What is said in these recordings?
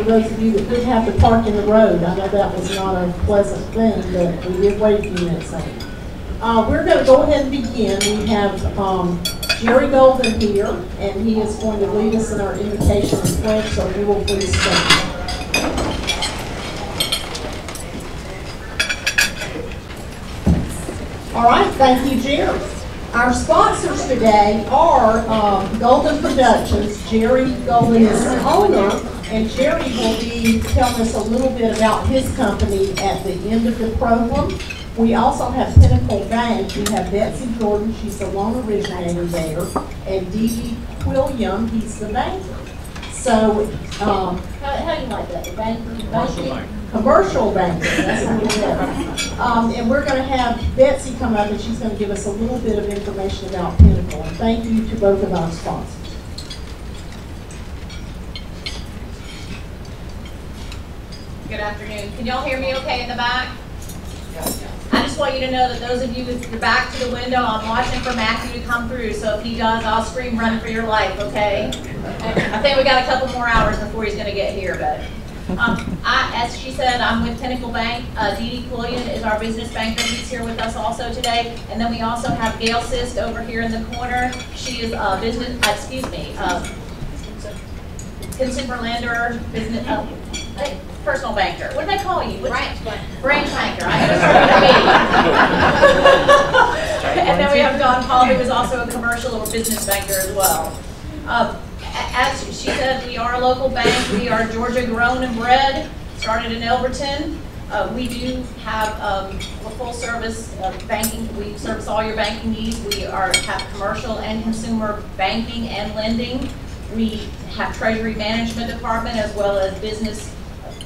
for those of you that didn't have to park in the road. I know that was not a pleasant thing, but we did wait a few minutes on it. We're going to go ahead and begin. We have Jerry Golden here, and he is going to lead us in our invocation and pledge, so we will please stand. All right, thank you, Jerry. Our sponsors today are Golden Productions. Jerry Golden is the owner, and Jerry will be telling us a little bit about his company at the end of the program. We also have Pinnacle Bank. We have Betsy Jordan, she's the loan originator there, and Dee Dee Quilliam, he's the banker. So, how do you like that? The banker? Commercial banker, that's what we have. And we're going to have Betsy come up, and she's going to give us a little bit of information about Pinnacle. And thank you to both of our sponsors. Good afternoon. Can y'all hear me okay in the back? I just want you to know that those of you with your back to the window, I'm watching for Matthew to come through, so if he does, I'll scream run for your life, okay? I think we got a couple more hours before he's going to get here, but as she said, I'm with Pinnacle Bank. Dee Dee Quillian is our business banker. He's here with us also today. And then we also have Gail Sist over here in the corner. She is a consumer lender, personal banker. What do they call you? Branch banker. Branch banker. I just heard it. And then we have Dawn Paul, who is also a commercial or business banker as well. As she said, we are a local bank. We are Georgia grown and bred, started in Elberton. We do have a full service banking. We service all your banking needs. We have commercial and consumer banking and lending. We have treasury management department as well as business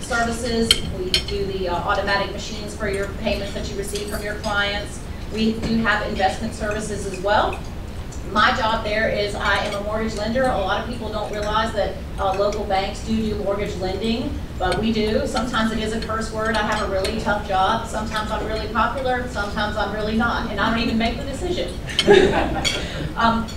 services. We do the automatic machines for your payments that you receive from your clients. We do have investment services as well. My job there is I am a mortgage lender. A lot of people don't realize that local banks do mortgage lending, but we do. Sometimes it is a curse word. I have a really tough job. Sometimes I'm really popular. Sometimes I'm really not, and I don't even make the decision.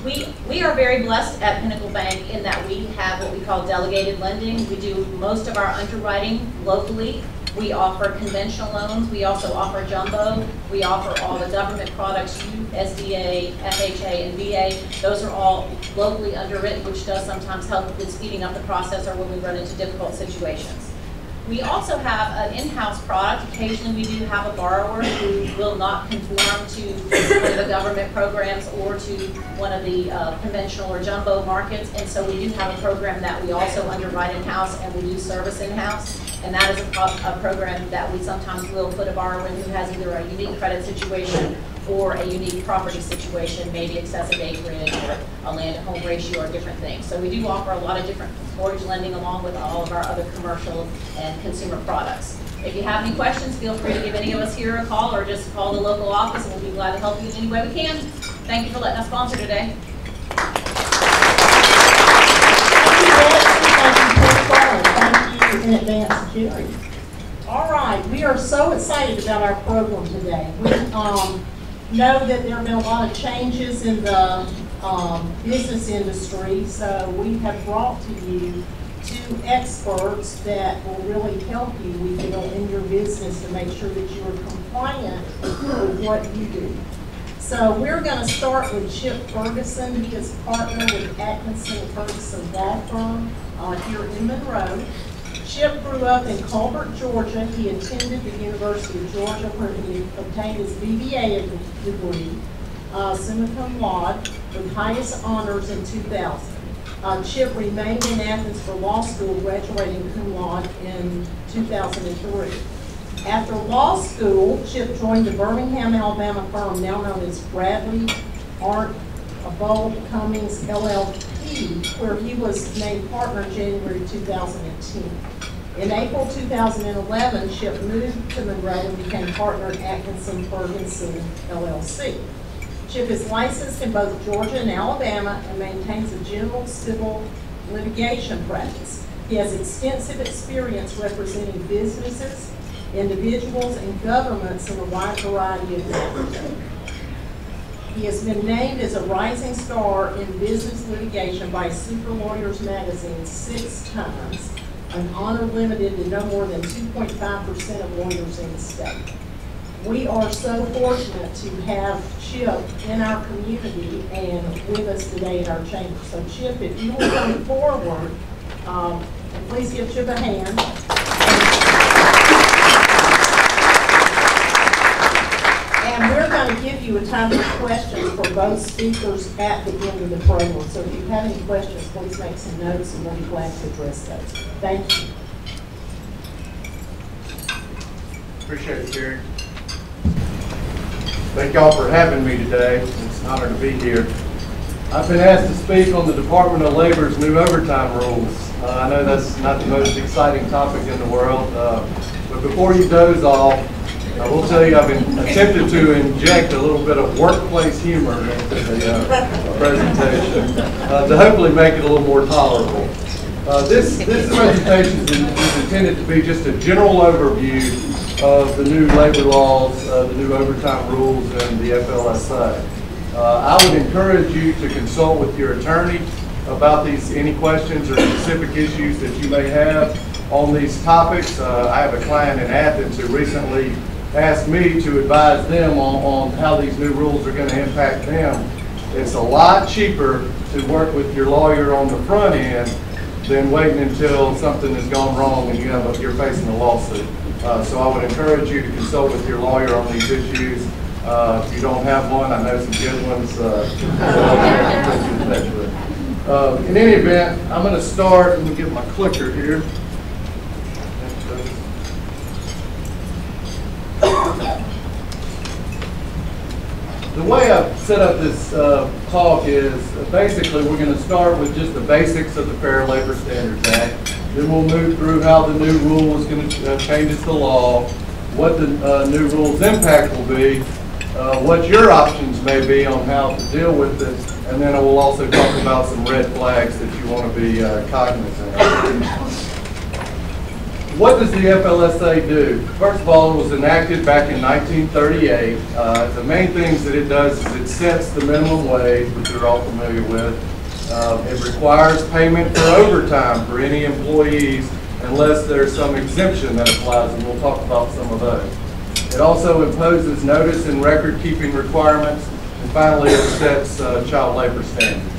We are very blessed at Pinnacle Bank in that we have what we call delegated lending. We do most of our underwriting locally. We offer conventional loans. We also offer jumbo. We offer all the government products, USDA, FHA, and VA. Those are all locally underwritten, which does sometimes help with speeding up the process or when we run into difficult situations. We also have an in-house product. Occasionally we do have a borrower who will not conform to one of the government programs or to one of the conventional or jumbo markets, and so we do have a program that we also underwrite in-house and we do service in-house. And that is a program that we sometimes will put a borrower in who has either a unique credit situation or a unique property situation, maybe excessive acreage or a land-to-home ratio or different things. So we do offer a lot of different mortgage lending along with all of our other commercial and consumer products. If you have any questions, feel free to give any of us here a call or just call the local office and we'll be glad to help you in any way we can. Thank you for letting us sponsor today. In advance, Jerry. All right, we are so excited about our program today. We know that there have been a lot of changes in the business industry, so we have brought to you two experts that will really help you in your business to make sure that you are compliant with what you do. So we're going to start with Chip Ferguson. He is partner with Atkinson Ferguson Law Firm here in Monroe. Chip grew up in Colbert, Georgia. He attended the University of Georgia where he obtained his BBA degree, summa cum laude, with highest honors in 2000. Chip remained in Athens for law school, graduating cum laude in 2003. After law school, Chip joined the Birmingham, Alabama firm now known as Bradley, Art, Bold, Cummings, LLP, where he was named partner in January 2010. In April 2011, Chip moved to Monroe and became partner at Atkinson Ferguson, LLC. Chip is licensed in both Georgia and Alabama and maintains a general civil litigation practice. He has extensive experience representing businesses, individuals, and governments in a wide variety of matters. He has been named as a rising star in business litigation by Super Lawyers magazine 6 times, an honor limited to no more than 2.5% of lawyers in the state. We are so fortunate to have Chip in our community and with us today in our chamber. So Chip, if you will come forward, please give Chip a hand. And we're going to give you a time for questions for both speakers at the end of the program. So if you have any questions, please make some notes and we'll be glad to address those. Thank you. Appreciate it, Karen. Thank y'all for having me today. It's an honor to be here. I've been asked to speak on the Department of Labor's new overtime rules. I know that's not the most exciting topic in the world, but before you doze off, I will tell you I've been attempted to inject a little bit of workplace humor into the presentation to hopefully make it a little more tolerable. This presentation is intended to be just a general overview of the new labor laws, the new overtime rules, and the FLSA. I would encourage you to consult with your attorney about any questions or specific issues that you may have on these topics. I have a client in Athens who recently asked me to advise them on how these new rules are going to impact them. It's a lot cheaper to work with your lawyer on the front end than waiting until something has gone wrong and you're facing a lawsuit. So I would encourage you to consult with your lawyer on these issues. If you don't have one, I know some good ones. In any event, I'm going to start. Let me get my clicker here. The way I've set up this talk is basically we're going to start with just the basics of the Fair Labor Standards Act. Then we'll move through how the new rule is going to change the law, what the new rule's impact will be, what your options may be on how to deal with this, and then I will also talk about some red flags that you want to be cognizant of. What does the FLSA do? First of all, it was enacted back in 1938. The main things that it does is it sets the minimum wage, which you're all familiar with. It requires payment for overtime for any employees unless there's some exemption that applies, and we'll talk about some of those. It also imposes notice and record-keeping requirements, and finally it sets child labor standards.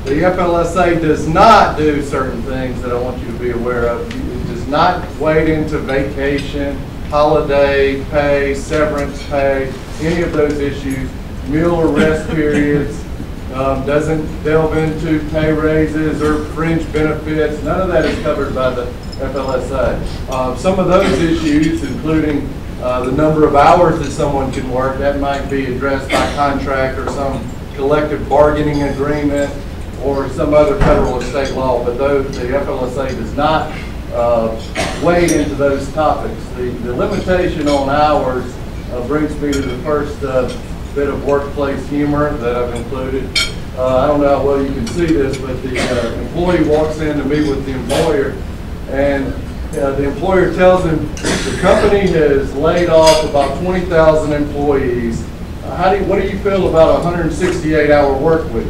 The FLSA does not do certain things that I want you to be aware of. It does not wade into vacation, holiday pay, severance pay, any of those issues, meal or rest periods, doesn't delve into pay raises or fringe benefits. None of that is covered by the FLSA. Some of those issues, including the number of hours that someone can work, that might be addressed by contract or some collective bargaining agreement or some other federal or state law, but the FLSA does not wade into those topics. The limitation on hours brings me to the first bit of workplace humor that I've included. I don't know how well you can see this, but the employee walks in to meet with the employer, and the employer tells him the company has laid off about 20,000 employees. What do you feel about a 168-hour work week?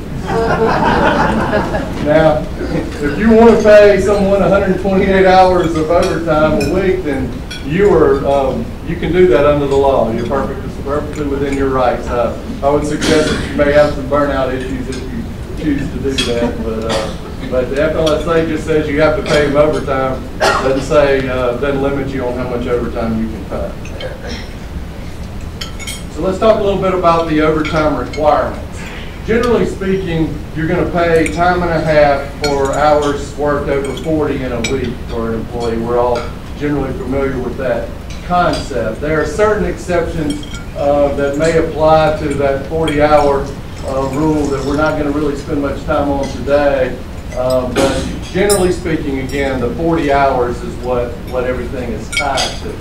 Now, if you want to pay someone 128 hours of overtime a week, then you can do that under the law. You're perfectly within your rights. I would suggest that you may have some burnout issues if you choose to do that, but the FLSA just says you have to pay them overtime. Doesn't limit you on how much overtime you can pay. So let's talk a little bit about the overtime requirements. Generally speaking, you're going to pay time and a half for hours worked over 40 in a week for an employee. We're all generally familiar with that concept. There are certain exceptions that may apply to that 40-hour rule that we're not going to really spend much time on today. But generally speaking, again, the 40 hours is what everything is tied to.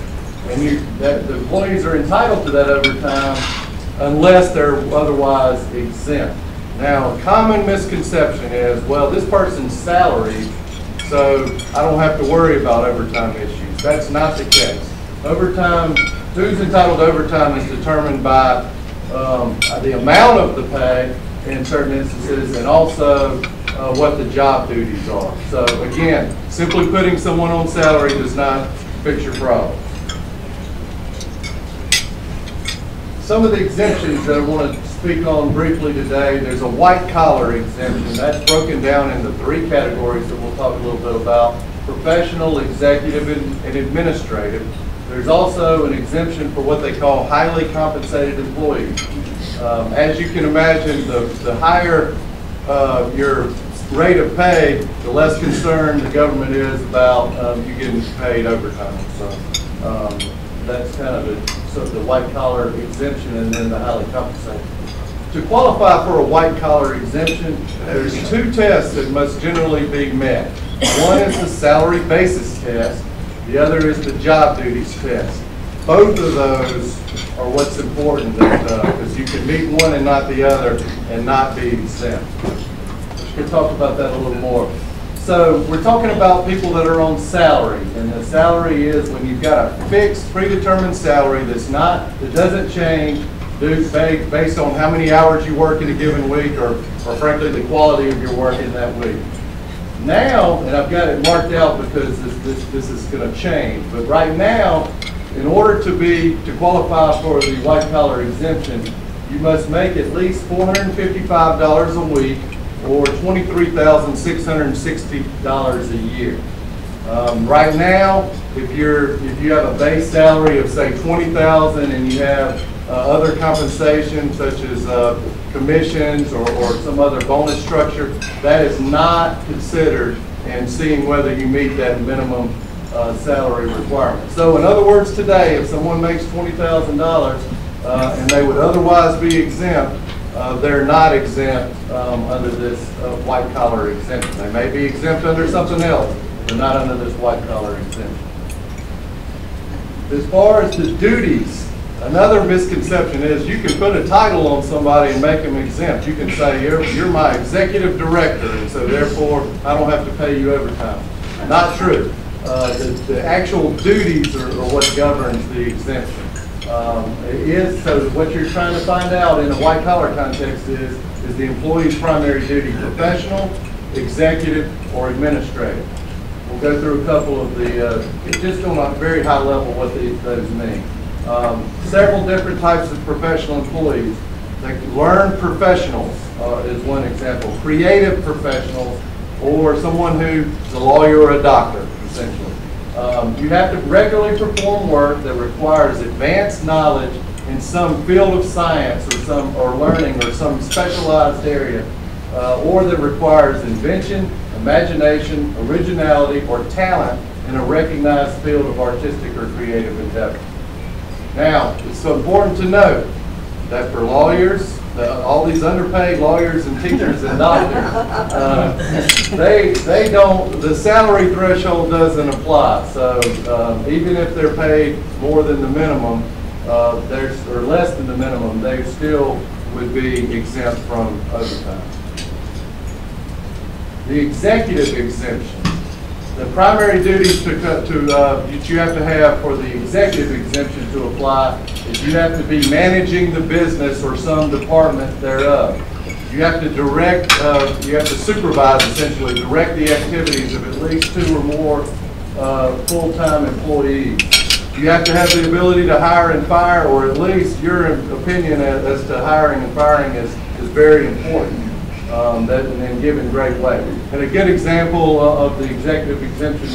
And the employees are entitled to that overtime unless they're otherwise exempt. Now, a common misconception is, well, this person's salaried, so I don't have to worry about overtime issues. That's not the case. Overtime, who's entitled to overtime is determined by the amount of the pay in certain instances, and also what the job duties are. So again, simply putting someone on salary does not fix your problem. Some of the exemptions that I want to speak on briefly today, there's a white collar exemption. That's broken down into 3 categories that we'll talk a little bit about: professional, executive, and administrative. There's also an exemption for what they call highly compensated employees. As you can imagine, the higher your rate of pay, the less concerned the government is about you getting paid overtime. So that's kind of the white collar exemption, and then the highly compensated. To qualify for a white collar exemption, there's 2 tests that must generally be met. One is the salary basis test. The other is the job duties test. Both of those are what's important, because you can meet one and not the other and not be exempt. We'll talk about that a little more. So we're talking about people that are on salary, and the salary is when you've got a fixed, predetermined salary that doesn't change based on how many hours you work in a given week, or frankly the quality of your work in that week. Now, and I've got it marked out because this is going to change, but right now, in order to qualify for the white collar exemption, you must make at least $455 a week, or $23,660 a year. Right now, if you have a base salary of say $20,000 and you have other compensation such as commissions or some other bonus structure, that is not considered in seeing whether you meet that minimum salary requirement. So in other words, today, if someone makes $20,000 and they would otherwise be exempt, they're not exempt under this white collar exemption. They may be exempt under something else, but not under this white collar exemption. As far as the duties, another misconception is you can put a title on somebody and make them exempt. You can say, you're my executive director, and so therefore I don't have to pay you overtime. Not true. The actual duties are what governs the exemption. So what you're trying to find out in a white collar context is the employee's primary duty professional, executive, or administrative. We'll go through a couple of just on a very high level what those mean. Several different types of professional employees. Like learned professionals is one example. Creative professionals, or someone who's a lawyer or a doctor, essentially. You have to regularly perform work that requires advanced knowledge in some field of science or learning or some specialized area, or that requires invention, imagination, originality, or talent in a recognized field of artistic or creative endeavor. Now, it's so important to note that for lawyers, all these underpaid lawyers and teachers and doctors, they don't, the salary threshold doesn't apply. So even if they're paid more than the minimum, or less than the minimum, they still would be exempt from overtime. The executive exemption. The primary duties that you have to have for the executive exemption to apply is you have to be managing the business or some department thereof. You have to direct, you have to supervise, essentially, direct the activities of at least 2 or more full-time employees. You have to have the ability to hire and fire, or at least your opinion as to hiring and firing is very important. And then given great weight. And a good example of the executive exemption,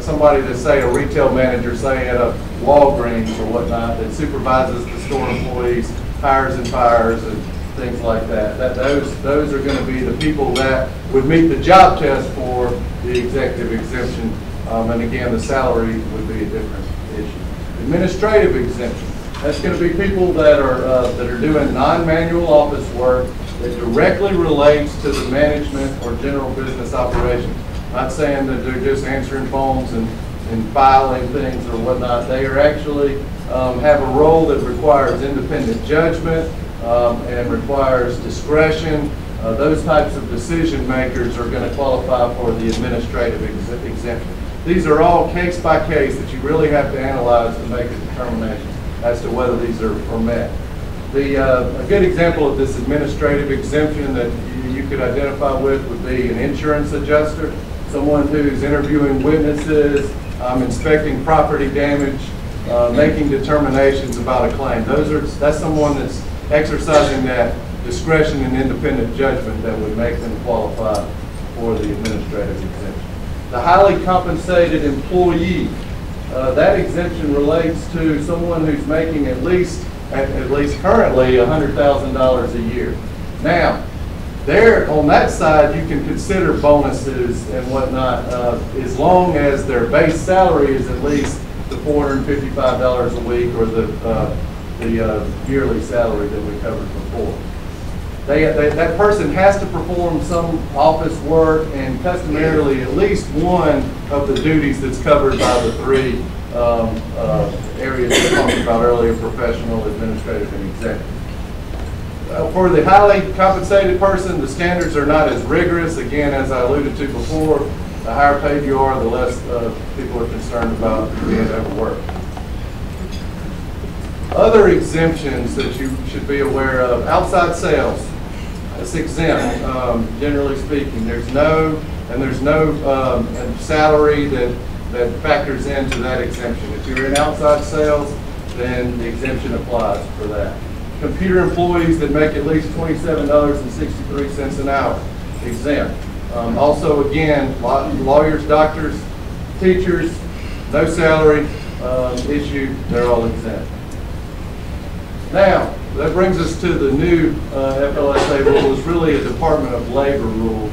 somebody that's, say, a retail manager, say at a Walgreens or whatnot, that supervises the store employees, hires and fires, and things like that. Those are going to be the people that would meet the job test for the executive exemption. And again, the salary would be a different issue. Administrative exemption. That's going to be people that are doing non-manual office work that directly relates to the management or general business operations. Not saying that they're just answering phones and filing things or whatnot. They are actually have a role that requires independent judgment and requires discretion. Those types of decision makers are going to qualify for the administrative exemption. These are all case by case that you really have to analyze to make a determination as to whether these are met. A good example of this administrative exemption that you could identify with would be an insurance adjuster, someone who's interviewing witnesses, inspecting property damage, making determinations about a claim. That's someone that's exercising that discretion and independent judgment that would make them qualify for the administrative exemption. The highly compensated employee, that exemption relates to someone who's making at least currently $100,000 a year. Now, there on that side, you can consider bonuses and whatnot as long as their base salary is at least the $455 a week or the yearly salary that we covered before. That person has to perform some office work and customarily at least one of the duties that's covered by the three areas we talked about earlier: professional, administrative, and executive. For the highly compensated person, the standards are not as rigorous. Again, as I alluded to before, the higher paid you are, the less people are concerned about being overworked. Other exemptions that you should be aware of: outside sales. It's exempt, generally speaking. There's no salary that factors into that exemption. If you're in outside sales, then the exemption applies for that. Computer employees that make at least $27.63 an hour, exempt. Also, again, lawyers, doctors, teachers, no salary issue, they're all exempt. Now, that brings us to the new FLSA rule. It's really a Department of Labor rule.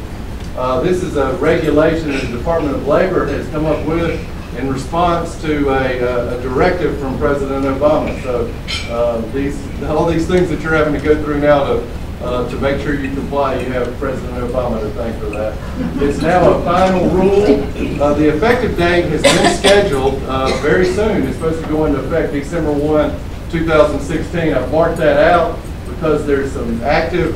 This is a regulation that the Department of Labor has come up with in response to a directive from President Obama. So all these things that you're having to go through now to make sure you comply, you have President Obama to thank for that. It's now a final rule. The effective date has been scheduled very soon. It's supposed to go into effect December 1, 2016. I've marked that out because there's some active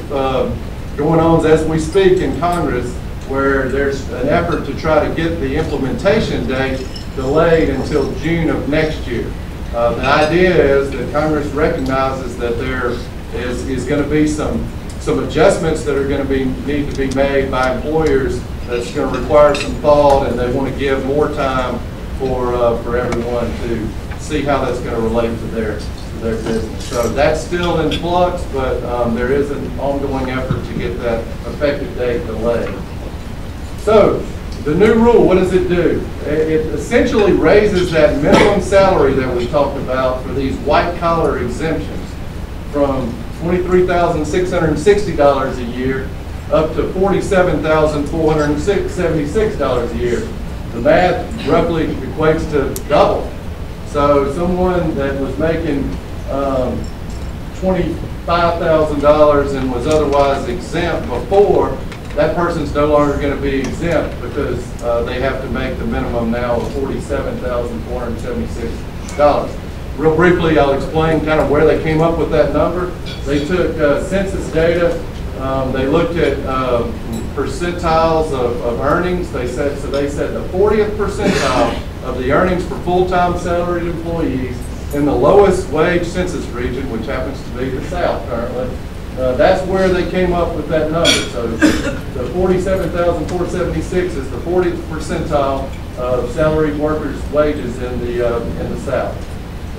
going-ons as we speak in Congress where there's an effort to try to get the implementation date delayed until June of next year. The idea is that Congress recognizes that there is going to be some adjustments that are going to need to be made by employers that's going to require some thought, and they want to give more time for everyone to see how that's going to relate to their business. So that's still in flux, but there is an ongoing effort to get that effective date delayed. So the new rule, what does it do? It essentially raises that minimum salary that we talked about for these white-collar exemptions from $23,660 a year up to $47,476 a year. The math roughly equates to double. So someone that was making $25,000 and was otherwise exempt before, that person's no longer going to be exempt because they have to make the minimum now of $47,476. Real briefly, I'll explain kind of where they came up with that number. They took census data. They looked at percentiles of earnings. They said the 40th percentile of the earnings for full-time salaried employees in the lowest wage census region, which happens to be the South currently. That's where they came up with that number. So the 47,476 is the 40th percentile of salaried workers' wages in the South.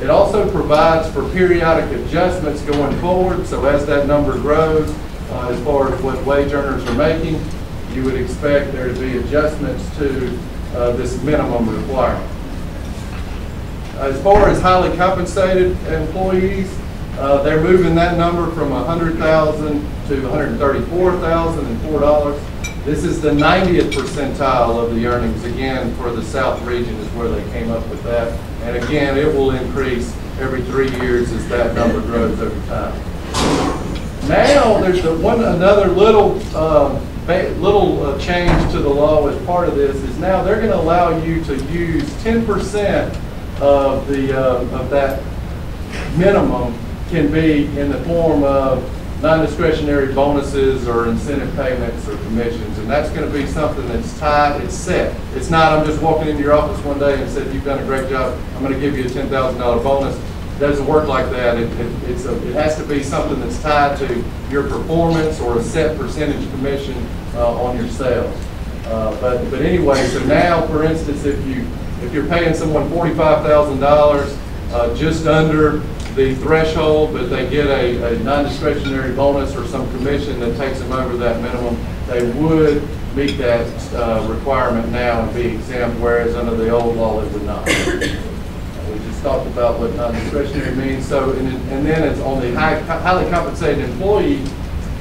It also provides for periodic adjustments going forward. So as that number grows, as far as what wage earners are making, you would expect there to be adjustments to this minimum requirement. As far as highly compensated employees, they're moving that number from $100,000 to $134,004. This is the 90th percentile of the earnings. Again, for the South region is where they came up with that. And again, it will increase every 3 years as that number grows over time. Now, there's another little change to the law as part of this is now they're going to allow you to use 10% of that minimum can be in the form of non-discretionary bonuses or incentive payments or commissions, and that's going to be something that's tied, it's set. It's not I'm just walking into your office one day and said you've done a great job, I'm going to give you a $10,000 bonus. doesn't work like that. It has to be something that's tied to your performance or a set percentage commission on your sales. But anyway, so now, for instance, if you're paying someone $45,000, just under the threshold, but they get a non-discretionary bonus or some commission that takes them over that minimum, they would meet that requirement now and be exempt, whereas under the old law it would not. We just talked about what non-discretionary means. So, and then it's on the highly compensated employee.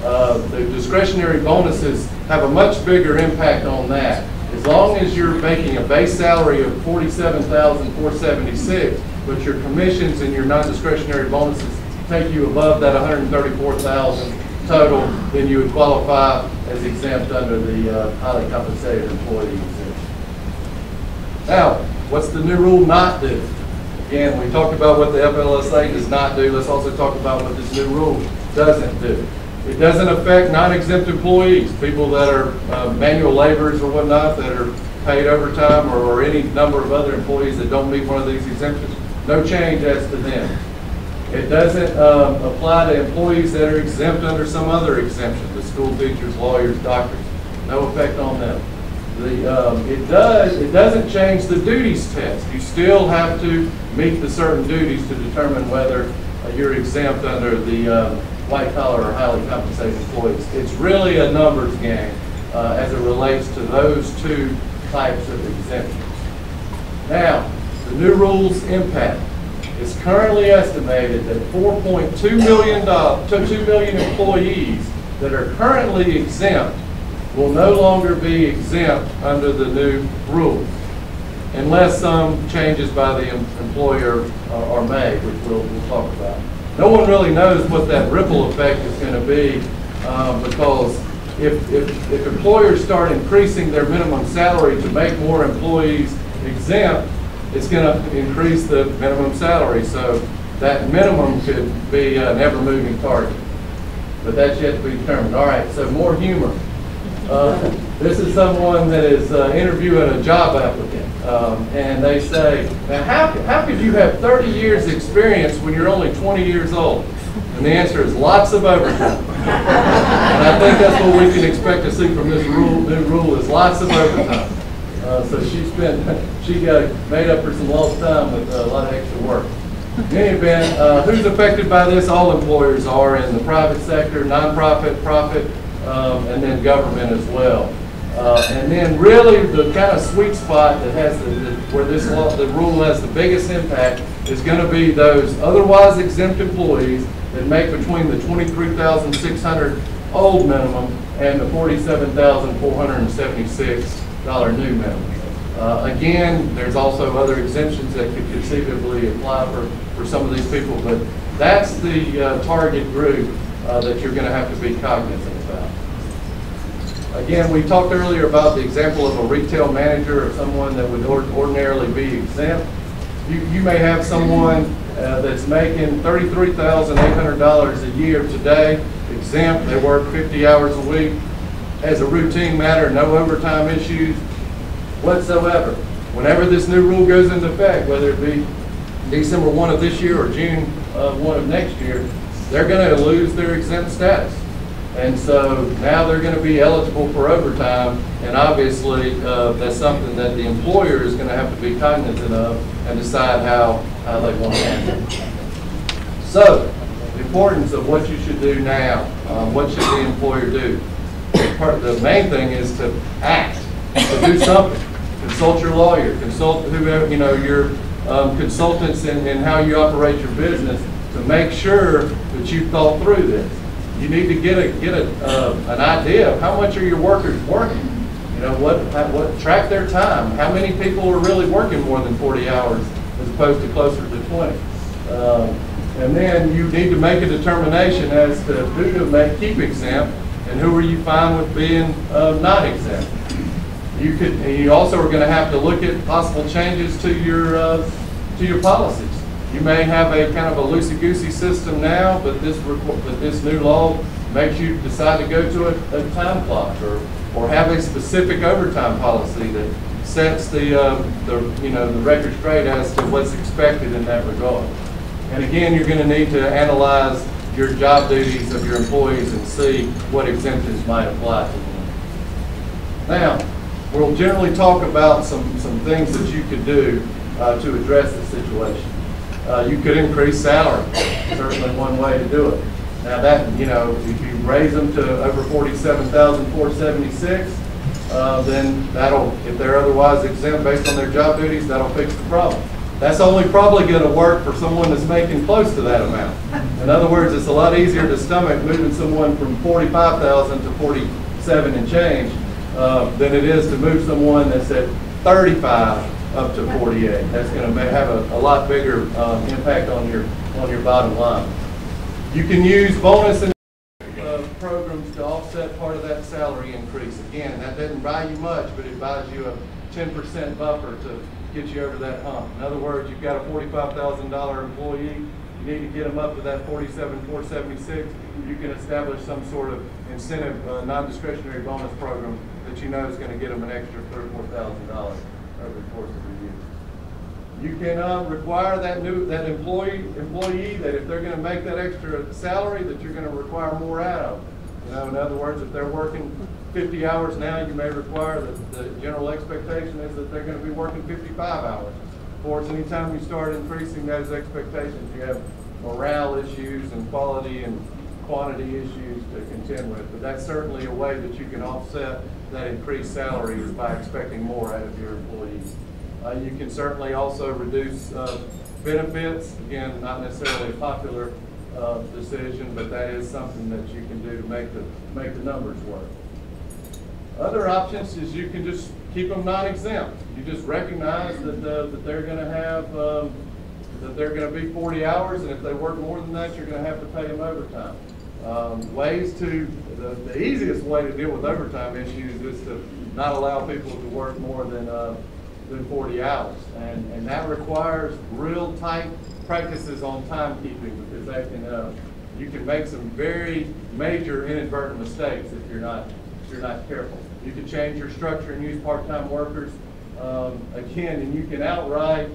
The discretionary bonuses have a much bigger impact on that. As long as you're making a base salary of $47,476, but your commissions and your non-discretionary bonuses take you above that $134,000 total, then you would qualify as exempt under the highly compensated employee exemption. Now, what's the new rule not do? Again, we talked about what the FLSA does not do. Let's also talk about what this new rule doesn't do. It doesn't affect non-exempt employees, people that are manual laborers or whatnot, that are paid overtime, or any number of other employees that don't meet one of these exemptions. No change as to them. It doesn't apply to employees that are exempt under some other exemption, the school teachers, lawyers, doctors. No effect on them. It doesn't change the duties test. You still have to meet the certain duties to determine whether you're exempt under the white collar or highly compensated employees. It's really a numbers game as it relates to those two types of exemptions. Now, the new rules impact. It's currently estimated that 2 million employees that are currently exempt will no longer be exempt under the new rules, unless some changes by the employer are made, which we'll talk about. No one really knows what that ripple effect is going to be, because if employers start increasing their minimum salary to make more employees exempt, it's going to increase the minimum salary. So that minimum could be an ever-moving target. But that's yet to be determined. All right, so more humor. This is someone that is interviewing a job applicant, and they say, now how could you have 30 years experience when you're only 20 years old? And the answer is lots of overtime. And I think that's what we can expect to see from this new rule is lots of overtime. So she got made up for some lost time with a lot of extra work. In any event, who's affected by this? All employers are in the private sector, nonprofit, profit, and then government as well. And then really the kind of sweet spot that has where the rule has the biggest impact is going to be those otherwise exempt employees that make between the $23,600 old minimum and the $47,476 new minimum. Again, there's also other exemptions that could conceivably apply for some of these people, but that's the target group that you're going to have to be cognizant about. Again, we talked earlier about the example of a retail manager or someone that would ordinarily be exempt. You may have someone that's making $33,800 a year today, exempt. They work 50 hours a week. As a routine matter, no overtime issues whatsoever. Whenever this new rule goes into effect, whether it be December 1 of this year or June 1 of next year, they're going to lose their exempt status. And so now they're going to be eligible for overtime, and obviously that's something that the employer is going to have to be cognizant of and decide how they want to handle it. So, the importance of what you should do now. What should the employer do? The main thing is to act, to do something. Consult your lawyer, consult whoever, your consultants in how you operate your business to make sure that you've thought through this. You need to get an idea of how much are your workers working. Track their time. How many people are really working more than 40 hours as opposed to closer to 20? And then you need to make a determination as to who to keep exempt and who are you fine with being not exempt. You also are going to have to look at possible changes to your policies. You may have a kind of a loosey-goosey system now, but this new law makes you decide to go to a time clock or have a specific overtime policy that sets the record straight as to what's expected in that regard. And again, you're going to need to analyze your job duties of your employees and see what exemptions might apply to them. Now, we'll generally talk about some things that you could do to address the situation. You could increase salary, certainly one way to do it. Now that, if you raise them to over $47,476, then that'll, if they're otherwise exempt based on their job duties, that'll fix the problem. That's only probably going to work for someone that's making close to that amount. In other words, it's a lot easier to stomach moving someone from $45,000 to 47 and change than it is to move someone that's at 35 up to 48. That's going to have a lot bigger impact on your bottom line. You can use bonus and programs to offset part of that salary increase. Again, that doesn't buy you much, but it buys you a 10% buffer to get you over that hump. In other words, you've got a $45,000 employee, you need to get them up to that $47,476. You can establish some sort of incentive, non-discretionary bonus program that you know is going to get them an extra $3,000 or $4,000 over the course of the year. You can require that employee that if they're going to make that extra salary, that you're going to require more out of them. In other words, if they're working 50 hours now, you may require that the general expectation is that they're going to be working 55 hours. Of course, anytime you start increasing those expectations, you have morale issues and quality and quantity issues to contend with. But that's certainly a way that you can offset that increased salary is by expecting more out of your employees. You can certainly also reduce benefits. Again, not necessarily a popular decision, but that is something that you can do to make the numbers work. Other options is you can just keep them non-exempt. You just recognize that they're going to have that they're going to be 40 hours, and if they work more than that, you're going to have to pay them overtime. The easiest way to deal with overtime issues is to not allow people to work more than 40 hours, and that requires real tight practices on timekeeping, because that can you can make some very major inadvertent mistakes if you're not careful. You can change your structure and use part-time workers again, and you can outright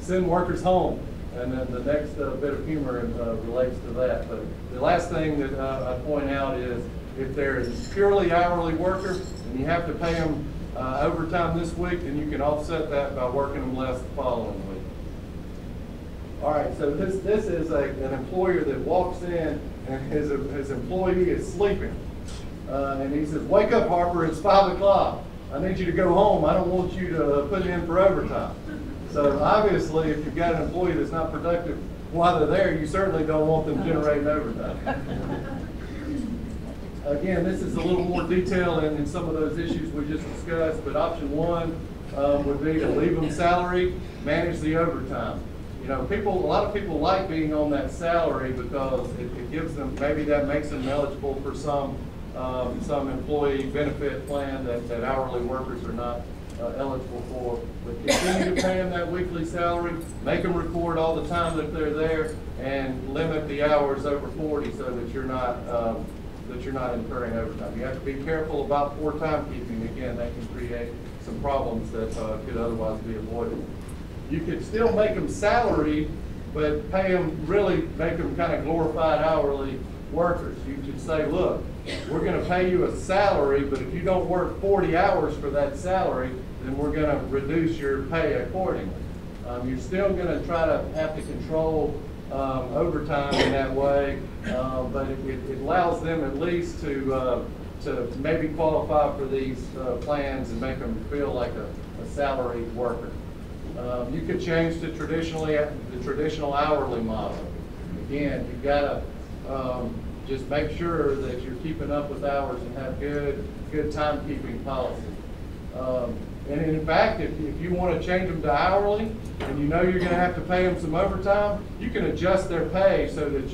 send workers home. And then the next bit of humor relates to that. But the last thing that I point out is if they're a purely hourly worker and you have to pay them overtime this week, then you can offset that by working them less the following week. All right, so this is an employer that walks in and his employee is sleeping. And he says, "Wake up, Harper, it's 5 o'clock. I need you to go home. I don't want you to put in for overtime." So obviously, if you've got an employee that's not productive while they're there, you certainly don't want them generating overtime. Again, this is a little more detail in some of those issues we just discussed, but option one would be to leave them salary, manage the overtime. A lot of people like being on that salary because it gives them, maybe that makes them eligible for some employee benefit plan that hourly workers are not eligible for. But continue to pay them that weekly salary, make them record all the time that they're there, and limit the hours over 40 so that you're not incurring overtime. You have to be careful about poor timekeeping. Again, that can create some problems that could otherwise be avoided. You could still make them salary, but make them kind of glorified hourly workers. You could say, look, we're going to pay you a salary, but if you don't work 40 hours for that salary, then we're going to reduce your pay accordingly. You're still going to try to have to control overtime in that way, but it allows them at least to maybe qualify for these plans and make them feel like a salaried worker. You could change to the traditional hourly model. Again, you've got to just make sure that you're keeping up with hours and have good timekeeping policy. And in fact, if you want to change them to hourly and you know you're going to have to pay them some overtime, you can adjust their pay so that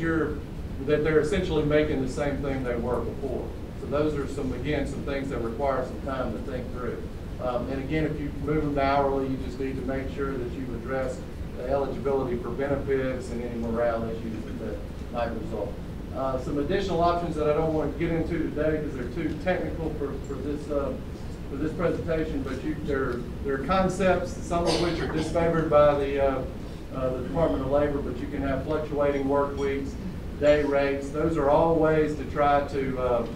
they're essentially making the same thing they were before. So those are some things that require some time to think through. And again, if you move them to hourly, you just need to make sure that you address the eligibility for benefits and any morale issues that might result. Some additional options that I don't want to get into today because they're too technical for this presentation, but there are concepts, some of which are disfavored by the Department of Labor, but you can have fluctuating work weeks, day rates. Those are all ways to try to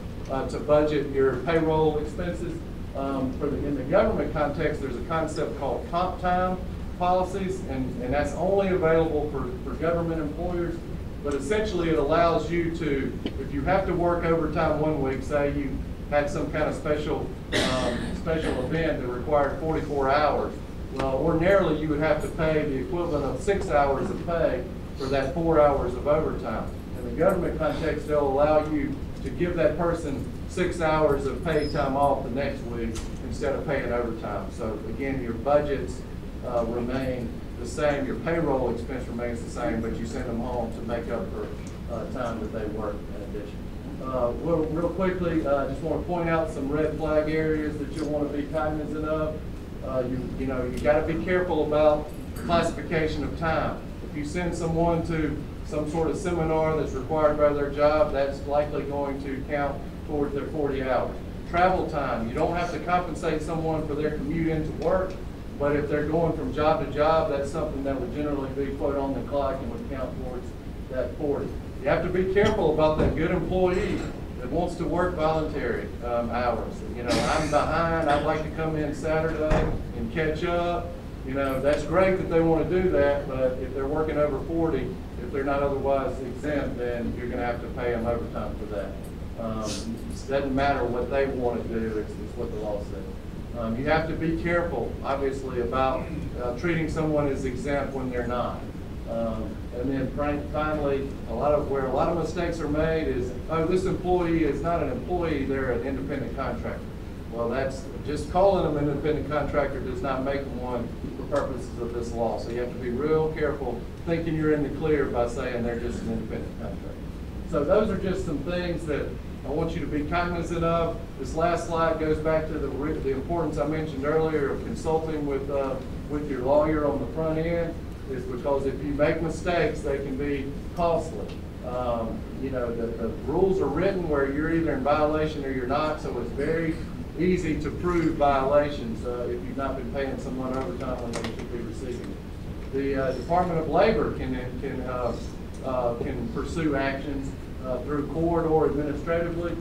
budget your payroll expenses. In the government context, there's a concept called comp time policies, and that's only available for government employers. But essentially, it allows you to, if you have to work overtime one week, say you had some kind of special event that required 44 hours, well, ordinarily you would have to pay the equivalent of 6 hours of pay for that 4 hours of overtime. In the government context, they'll allow you to give that person 6 hours of paid time off the next week instead of paying overtime. So again, your budgets remain the same, your payroll expense remains the same, but you send them home to make up for time that they work in addition. Real quickly, I just want to point out some red flag areas that you'll want to be cognizant of. You got to be careful about classification of time. If you send someone to some sort of seminar that's required by their job, that's likely going to count towards their 40 hours. Travel time, you don't have to compensate someone for their commute into work, but if they're going from job to job, that's something that would generally be put on the clock and would count towards that 40. You have to be careful about that good employee that wants to work voluntary hours. I'm behind, I'd like to come in Saturday and catch up. That's great that they want to do that, but if they're working over 40, if they're not otherwise exempt, then you're going to have to pay them overtime for that. It doesn't matter what they want to do, it's what the law says. You have to be careful, obviously, about treating someone as exempt when they're not. And then finally, where a lot of mistakes are made is, oh, this employee is not an employee, they're an independent contractor. Well, that's just calling them an independent contractor does not make them one for purposes of this law. So you have to be real careful thinking you're in the clear by saying they're just an independent contractor. So those are just some things that I want you to be cognizant of. This last slide goes back to the importance I mentioned earlier of consulting with your lawyer on the front end, is because if you make mistakes, they can be costly. The rules are written where you're either in violation or you're not, so it's very easy to prove violations if you've not been paying someone overtime when they should be receiving it. The Department of Labor can pursue actions through court or administratively.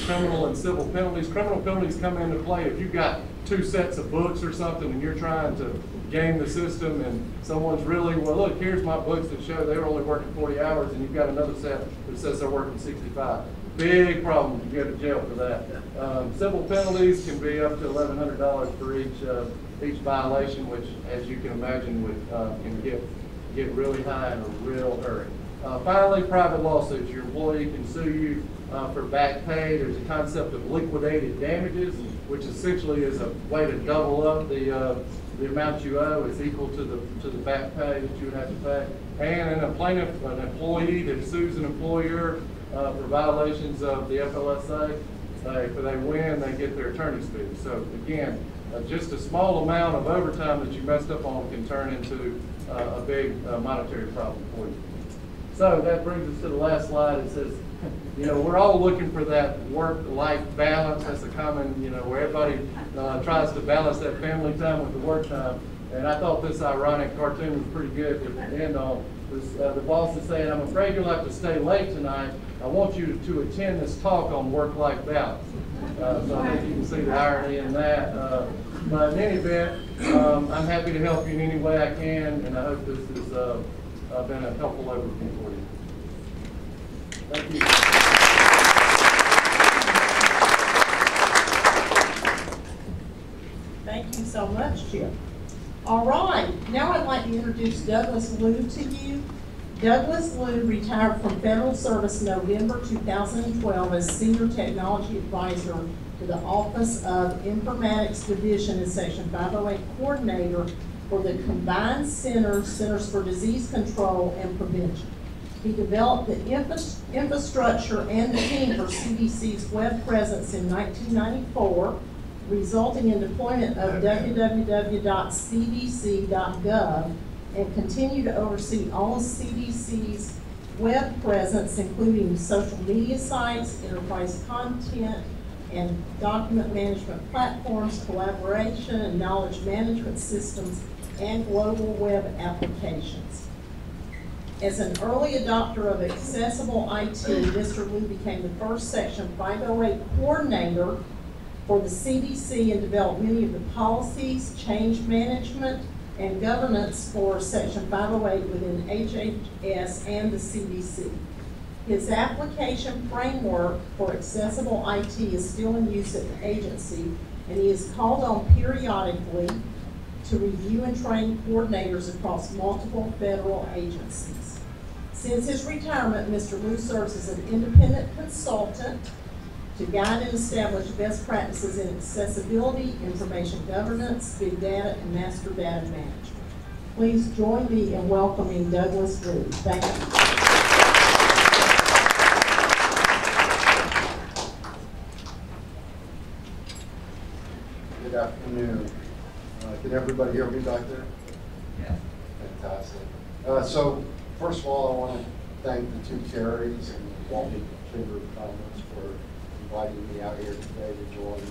Criminal and civil penalties. Criminal penalties come into play if you've got 2 sets of books or something and you're trying to game the system and someone's really, well, look, here's my books that show they were only working 40 hours and you've got another set that says they're working 65. Big problem. You go to jail for that. Civil penalties can be up to $1,100 for each violation, which, as you can imagine, can get really high in a real hurry. Finally, private lawsuits. Your employee can sue you for back pay. There's a concept of liquidated damages, which essentially is a way to double up the amount you owe is equal to the back pay that you would have to pay. And an employee that sues an employer for violations of the FLSA, if they win, they get their attorney's fees. So again, just a small amount of overtime that you messed up on can turn into a big monetary problem for you. So that brings us to the last slide. It says, we're all looking for that work-life balance. That's a common, where everybody tries to balance that family time with the work time. And I thought this ironic cartoon was pretty good to end on. The boss is saying, I'm afraid you'll have to stay late tonight. I want you to attend this talk on work-life balance. So I think you can see the irony in that. But in any event, I'm happy to help you in any way I can, and I hope this has been a helpful overview for you. Thank you. Thank you so much, Chip. All right, now I'd like to introduce Douglas Liu to you. Douglas Liu retired from federal service November 2012 as Senior Technology Advisor to the Office of Informatics Division and Section 508 Coordinator for the Combined Centers for Disease Control and Prevention. He developed the infrastructure and the team for CDC's web presence in 1994, resulting in deployment of www.cdc.gov, and continue to oversee all of CDC's web presence, including social media sites, enterprise content, and document management platforms, collaboration and knowledge management systems, and global web applications. As an early adopter of accessible IT, Mr. Liu became the first Section 508 coordinator for the CDC and developed many of the policies, change management, and governance for Section 508 within HHS and the CDC. His application framework for accessible IT is still in use at the agency, and he is called on periodically to review and train coordinators across multiple federal agencies. Since his retirement, Mr. Liu serves as an independent consultant to guide and establish best practices in accessibility, information governance, big data, and master data management. Please join me in welcoming Douglas Liu. Thank you. Good afternoon. Can everybody hear me back there? Yeah. Fantastic. So first of all, I want to thank the two Carries and the Walton Chamber of Commerce for inviting me out here today to join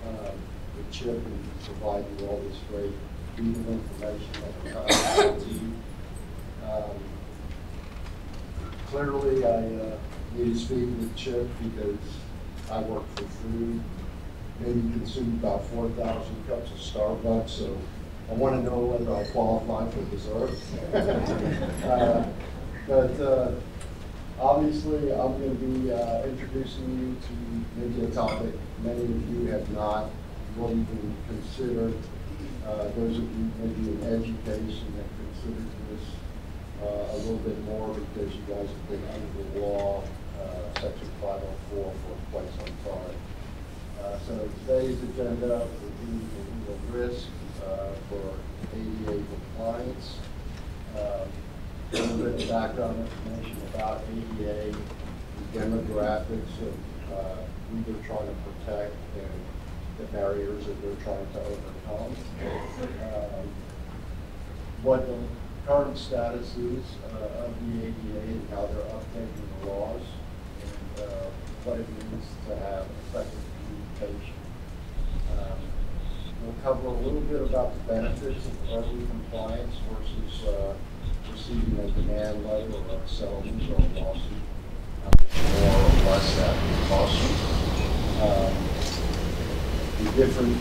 the CHIP and provide you all this great legal information that we're trying to you. Clearly, I need to speak with CHIP because I work for food. Maybe consume about 4,000 cups of Starbucks, so I want to know whether I qualify for dessert. But obviously, I'm going to be introducing you to maybe a topic many of you have not really even considered. Those of you maybe in education have considered this a little bit more because you guys have been under the law, Section 504, for quite some time. So today's agenda will be the risk for ADA compliance, a little bit of background information about ADA, the demographics of who they're trying to protect and the barriers that they're trying to overcome, what the current status is of the ADA and how they're updating the laws, and what it means to have effective communication. We'll cover a little bit about the benefits of early compliance versus receiving a demand letter or a settlement or a lawsuit, more or less that would cost you. The different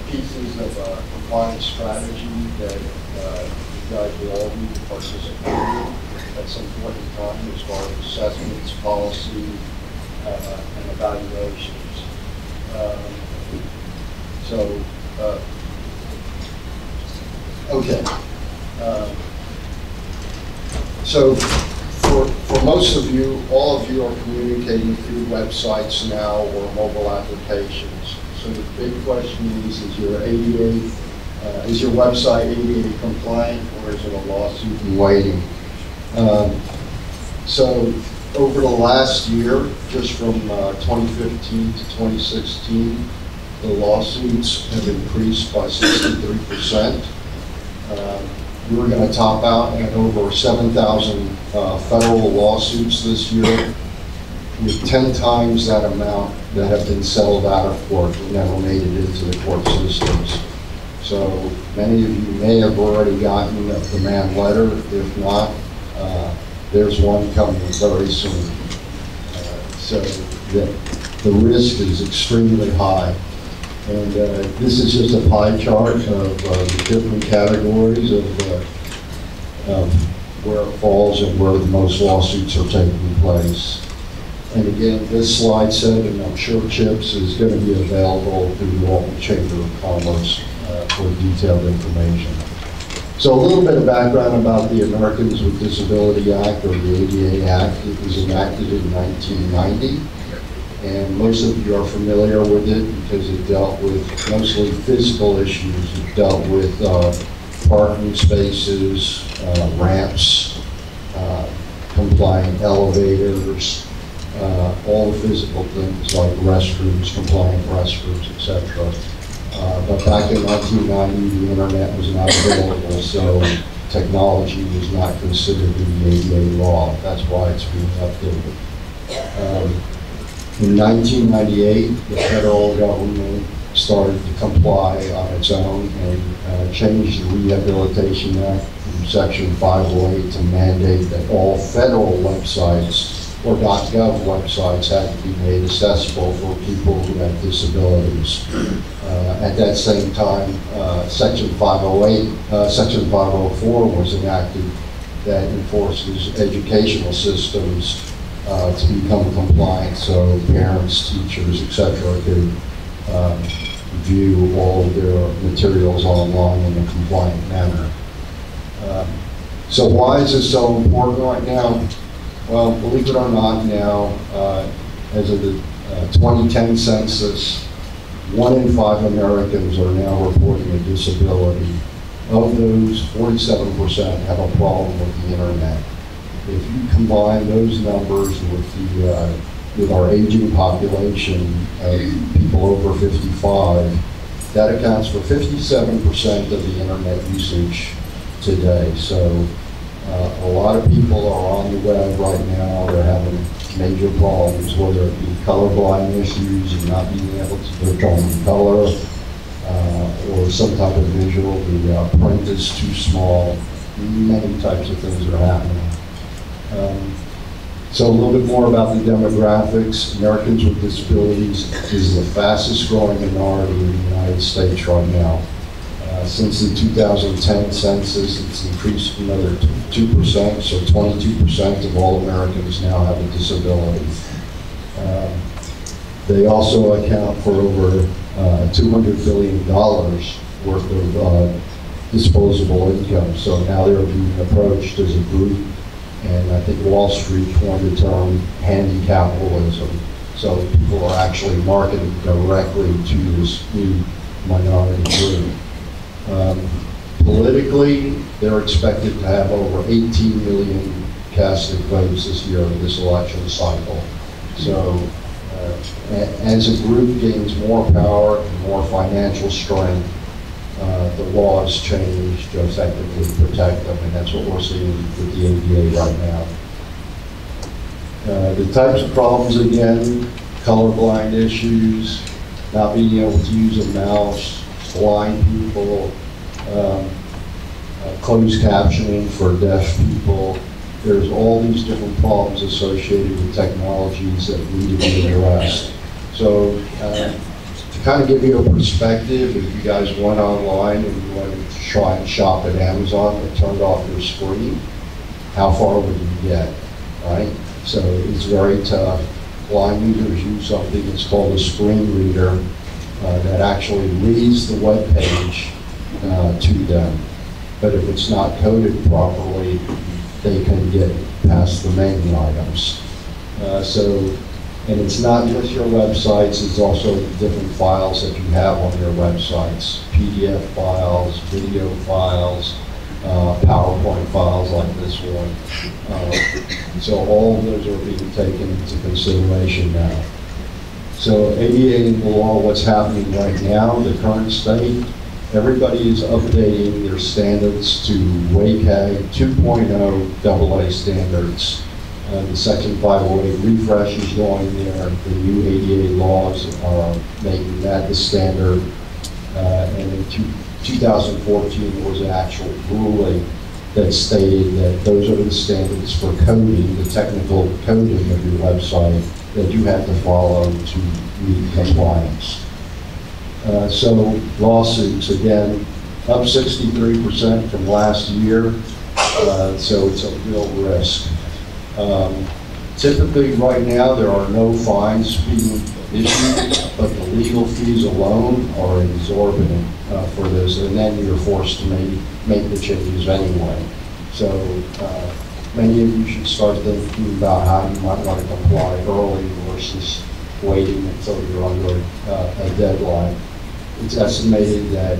pieces of a compliance strategy that you guys will all need to participate in at some point in time as far as assessments, policy, and evaluations. So for most of you, all of you are communicating through websites now or mobile applications. So the big question is your ADA, is your website ADA compliant, or is it a lawsuit in waiting? So over the last year, just from 2015 to 2016, the lawsuits have increased by 63%. We're going to top out at over 7,000 federal lawsuits this year, with 10 times that amount that have been settled out of court and never made it into the court systems. So many of you may have already gotten a demand letter. If not, there's one coming very soon. So the risk is extremely high. And this is just a pie chart of the different categories of where it falls and where the most lawsuits are taking place. And again, this slide set, and I'm sure CHIPS is going to be available through the Walton Chamber of Commerce for detailed information. So a little bit of background about the Americans with Disability Act, or the ADA Act. It was enacted in 1990. And most of you are familiar with it because it dealt with mostly physical issues. It dealt with parking spaces, ramps, compliant elevators, all the physical things like restrooms, compliant restrooms, etc. But back in 1990, the internet was not available, so technology was not considered in the ADA law. That's why it's being updated. In 1998, the federal government started to comply on its own and changed the Rehabilitation Act from Section 508 to mandate that all federal websites or .gov websites had to be made accessible for people who have disabilities. At that same time, Section 508, Section 504 was enacted that enforces educational systems to become compliant, so parents, teachers, etc. could view all of their materials online in a compliant manner. So why is this so important right now? Well, believe it or not, now, as of the 2010 census, 1 in 5 Americans are now reporting a disability. Of those, 47% have a problem with the internet. If you combine those numbers with our aging population of people over 55, that accounts for 57% of the internet usage today. So a lot of people are on the web right now. They're having major problems, whether it be colorblind issues and not being able to determine color, or some type of visual. The print is too small. Many types of things are happening. So a little bit more about the demographics. Americans with disabilities is the fastest growing minority in the United States right now. Since the 2010 census, it's increased another 2%, so 22% of all Americans now have a disability. They also account for over $200 billion worth of disposable income. So now they're being approached as a group, and I think Wall Street coined the term handy capitalism. So people are actually marketing directly to this new minority group. Politically, they're expected to have over 18 million casted votes this year in this election cycle. So as a group gains more power and more financial strength, the laws change to effectively protect them, and that's what we're seeing with the ADA right now. The types of problems, again, colorblind issues, not being able to use a mouse, blind people, closed captioning for deaf people. There's all these different problems associated with technologies that need to be addressed. So to kind of give you a perspective, if you guys went online and you wanted to try and shop at Amazon and turned off your screen, how far would you get, right? So it's very tough. Blind users use something that's called a screen reader that actually reads the web page to them. But if it's not coded properly, they can get past the menu items. And it's not just your websites, it's also different files that you have on your websites. PDF files, video files, PowerPoint files like this one. So all of those are being taken into consideration now. So ADA law, what's happening right now, the current state, everybody is updating their standards to WCAG 2.0 AA standards. The Section 508 refresh is going there. The new ADA laws are making that the standard. And in 2014, there was an actual ruling that stated that those are the standards for coding, the technical coding of your website that you have to follow to meet compliance. So lawsuits, again, up 63% from last year, so it's a real risk. Typically right now there are no fines being issued, but the legal fees alone are exorbitant for this, and then you're forced to make the changes anyway. So many of you should start thinking about how you might want to comply early versus waiting until you're under a deadline. It's estimated that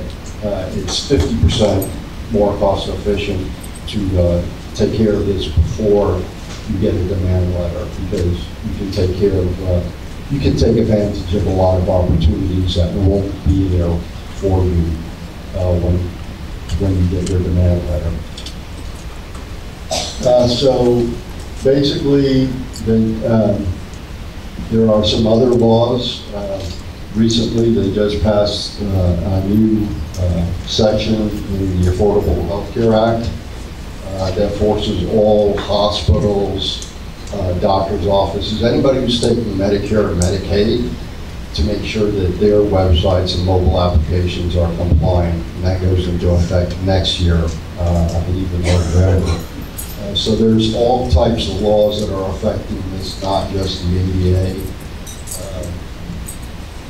it's 50% more cost efficient to take care of this before you get a demand letter, because you can take care of, you can take advantage of a lot of opportunities that won't be there for you when you get your demand letter. So basically, there are some other laws. Recently, they just passed a new section in the Affordable Health Care Act that forces all hospitals, doctor's offices, anybody who's taking Medicare or Medicaid, to make sure that their websites and mobile applications are compliant. And that goes into effect next year, I believe in November. So there's all types of laws that are affecting this, not just the ADA.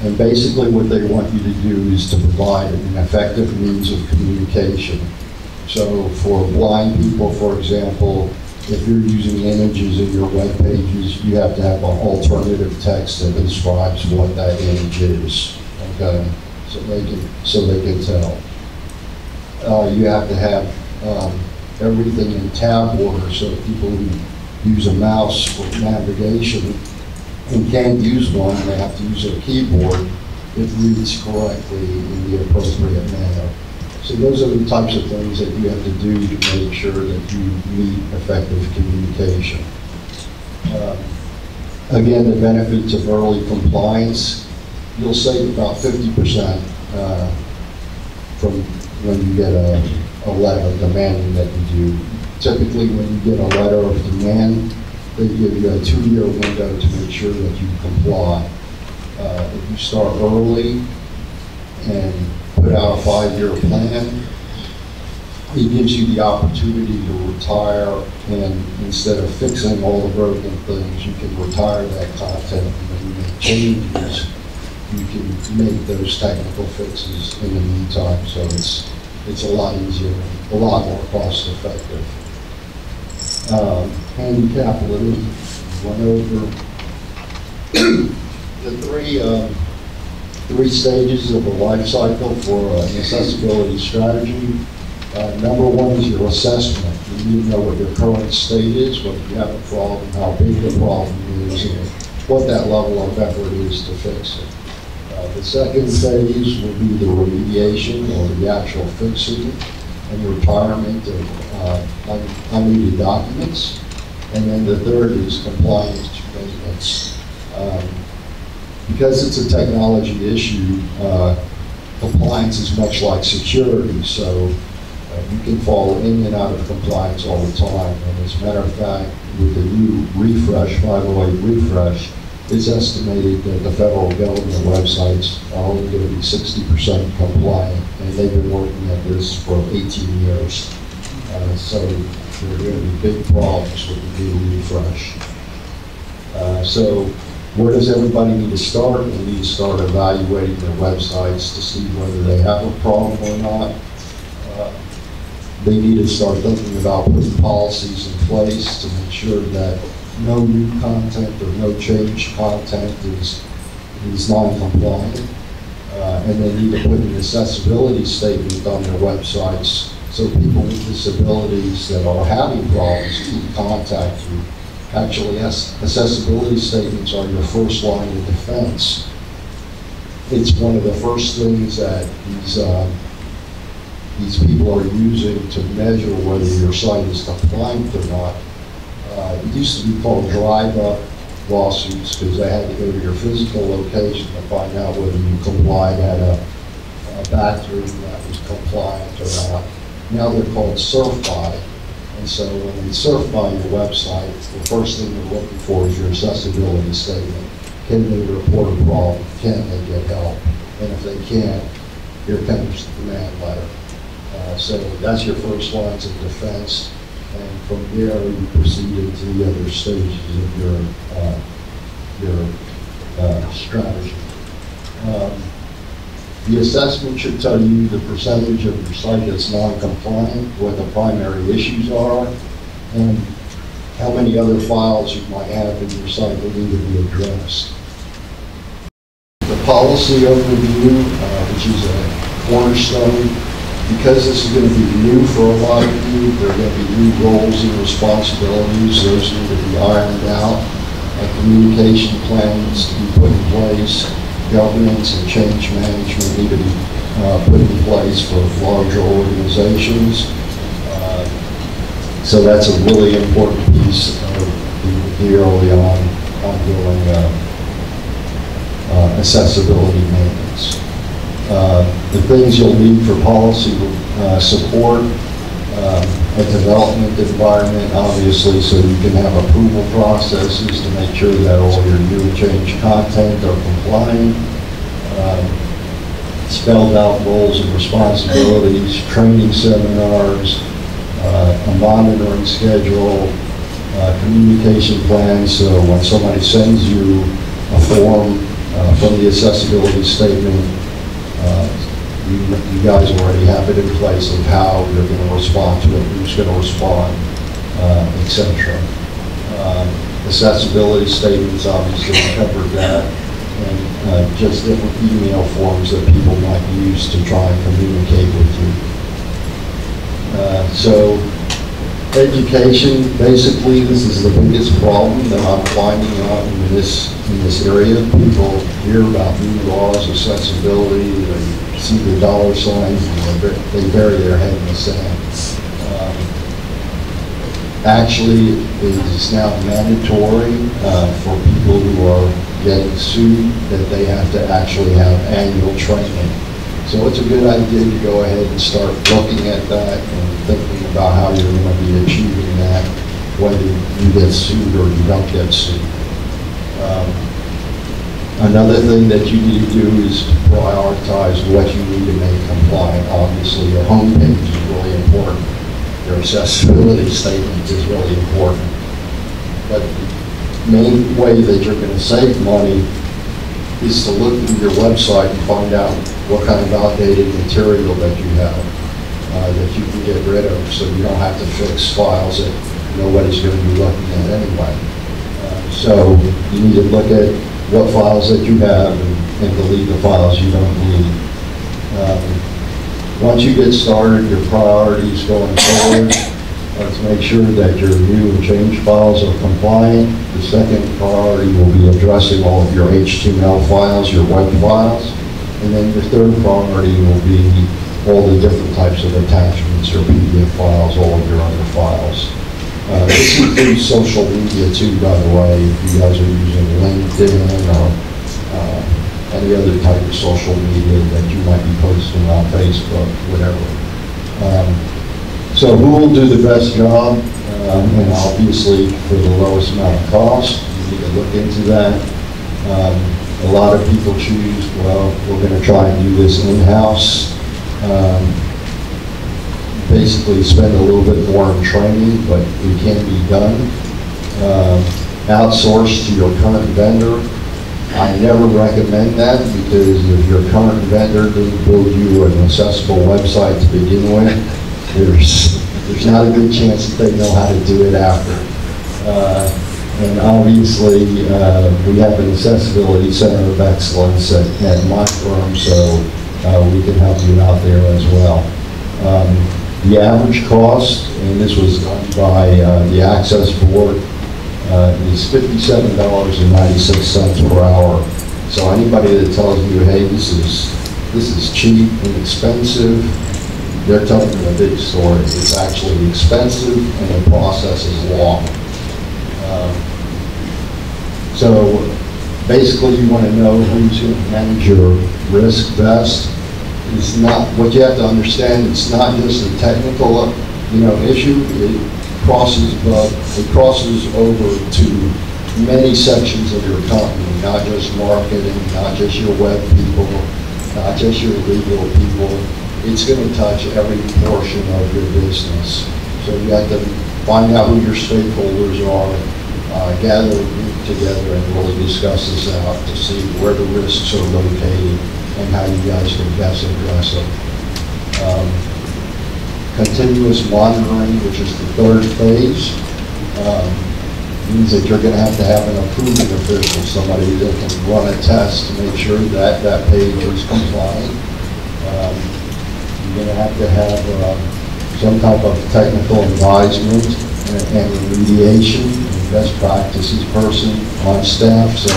And basically what they want you to do is to provide an effective means of communication. So for blind people, for example, if you're using images in your web pages, you have to have an alternative text that describes what that image is, okay? So they can tell. You have to have everything in tab order, so people who use a mouse for navigation and can't use one, they have to use a keyboard, it reads correctly in the appropriate manner. So those are the types of things that you have to do to make sure that you meet effective communication. Again, the benefits of early compliance, you'll save about 50% from when you get a letter demanding that you do. Typically, when you get a letter of demand, they give you a 2-year window to make sure that you comply. If you start early and put out a 5-year plan, it gives you the opportunity to retire, and instead of fixing all the broken things, you can retire that content, and when you make changes, you can make those technical fixes in the meantime. So it's a lot easier, a lot more cost effective. Handicap living, went over the three stages of the life cycle for an accessibility strategy. Number one is your assessment. You need to know what your current state is, whether you have a problem, how big the problem is, and what that level of effort is to fix it. The second phase will be the remediation, or the actual fixing and retirement of unneeded documents. And then the third is compliance maintenance. Because it's a technology issue, compliance is much like security, so you can fall in and out of compliance all the time. And as a matter of fact, with the new refresh, 508 refresh, it's estimated that the federal government websites are only going to be 60% compliant, and they've been working at this for 18 years. So there are going to be big problems with the new refresh. So where does everybody need to start? They need to start evaluating their websites to see whether they have a problem or not. They need to start thinking about putting policies in place to make sure that no new content or no changed content is non-compliant. And they need to put an accessibility statement on their websites so people with disabilities that are having problems can contact you. Actually, accessibility statements are your first line of defense. It's one of the first things that these people are using to measure whether your site is compliant or not. It used to be called drive-up lawsuits because they had to go to your physical location to find out whether you complied at a bathroom that was compliant or not. Now they're called surf-by. And so when they surf by your website, the first thing they're looking for is your accessibility statement. Can they report a problem? Can they get help? And if they can't, here comes the demand letter. So that's your first lines of defense. And from there, you proceed into the other stages of your strategy. The assessment should tell you the percentage of your site that's non-compliant, what the primary issues are, and how many other files you might have in your site that need to be addressed. The policy overview, which is a cornerstone. Because this is going to be new for a lot of you, there are going to be new roles and responsibilities. Those need to be ironed out. Communication plans to be put in place. Governance and change management need to be put in place for larger organizations. So that's a really important piece of the early ongoing accessibility maintenance. The things you'll need for policy support, a development environment, obviously, so you can have approval processes to make sure that all your new and changed content are compliant, spelled out roles and responsibilities, training seminars, a monitoring schedule, communication plan, so when somebody sends you a form from the accessibility statement, you guys already have it in place of how you're going to respond to it, who's going to respond, etc. Accessibility statements, obviously, covered that, and just different email forms that people might use to try and communicate with you. So, education, basically, this is the biggest problem that I'm finding out in this area. People hear about new laws, accessibility, they see the dollar signs, and they bury their head in the sand. Actually, it is now mandatory for people who are getting sued that they have to actually have annual training. So it's a good idea to go ahead and start looking at that and thinking about how you're going to be achieving that, whether you get sued or you don't get sued. Another thing that you need to do is to prioritize what you need to make compliant. Obviously, your homepage is really important. Your accessibility statement is really important. But the main way that you're going to save money is to look at your website and find out what kind of outdated material that you have that you can get rid of, so you don't have to fix files that nobody's going to be looking at anyway. So you need to look at what files that you have and delete the files you don't need. Once you get started, your priorities going forward, let's make sure that your new and changed files are compliant. The second priority will be addressing all of your HTML files, your web files. And then your third priority will be all the different types of attachments, your PDF files, all of your other files. This includes social media too, by the way, if you guys are using LinkedIn or any other type of social media that you might be posting on Facebook, whatever. So who will do the best job? And obviously for the lowest amount of cost, you need to look into that. A lot of people choose, well, we're going to try and do this in-house. Basically spend a little bit more in training, but it can be done. Outsource to your current vendor. I never recommend that, because if your current vendor didn't build you an accessible website to begin with, there's not a good chance that they know how to do it after. And obviously, we have an accessibility center of excellence at my firm, so we can help you out there as well. The average cost, and this was done by the Access Board, is $57.96 per hour. So anybody that tells you, hey, this is cheap and expensive, they're telling you a big story. It's actually expensive and the process is long. So basically, you want to know who's going to manage your risk best. It's not, what you have to understand, it's not just a technical issue. It crosses over to many sections of your company, not just marketing, not just your web people, not just your legal people. It's going to touch every portion of your business. So you have to find out who your stakeholders are, gather a group together and really discuss this out to see where the risks are located and how you guys can best address them. Continuous monitoring, which is the third phase, means that you're going to have an approving official, somebody that can run a test to make sure that that page is compliant. You're going to have some type of technical advisement and remediation and best practices person on staff, so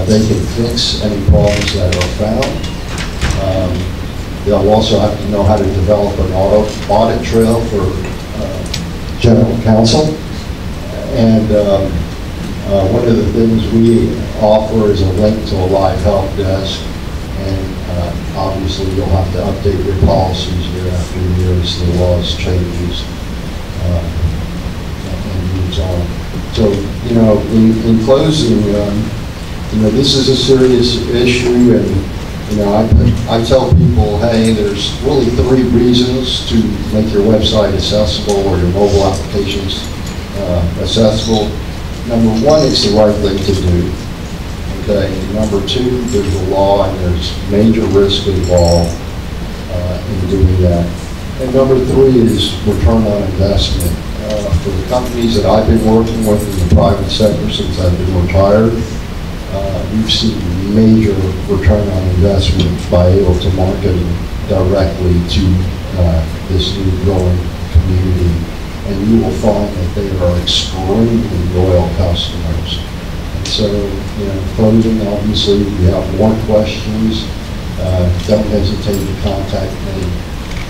they can fix any problems that are found. They'll also have to know how to develop an audit trail for general counsel. And One of the things we offer is a link to a live help desk, and obviously you'll have to update your policies year after year as the laws changes and moves on. So, you know, in closing, you know, this is a serious issue, and you know, I tell people, hey, there's really 3 reasons to make your website accessible or your mobile applications accessible. Number 1, it's the right thing to do. Okay. Number 2, there's a law and there's major risk involved in doing that. And number 3 is return on investment. For the companies that I've been working with in the private sector since I've been retired, we've seen major return on investment by able to market directly to this new growing community. And you will find that they are extremely loyal customers. And so, you know, closing, obviously, if you have more questions, don't hesitate to contact me.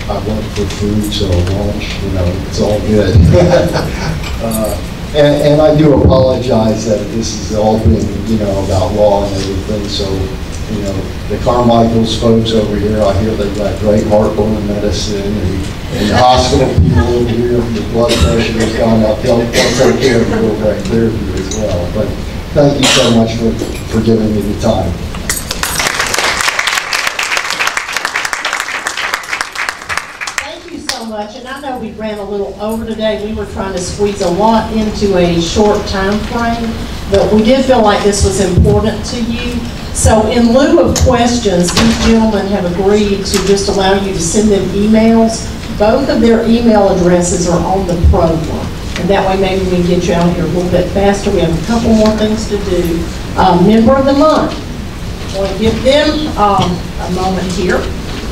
I work for food, so lunch, you know, it's all good. And I do apologize that this has all been, you know, about law and everything. So, you know, the Carmichael's folks over here, I hear they've got great heartburn medicine, and the hospital people over here, the blood pressure has gone up. They'll take care of you over at Clearview as well. But thank you so much for giving me the time. Much, and I know we ran a little over today. We were trying to squeeze a lot into a short time frame, but we did feel like this was important to you. So in lieu of questions, these gentlemen have agreed to just allow you to send them emails. Both of their email addresses are on the program, and that way maybe we can get you out here a little bit faster. We have a couple more things to do. Member of the month. I want to give them a moment here.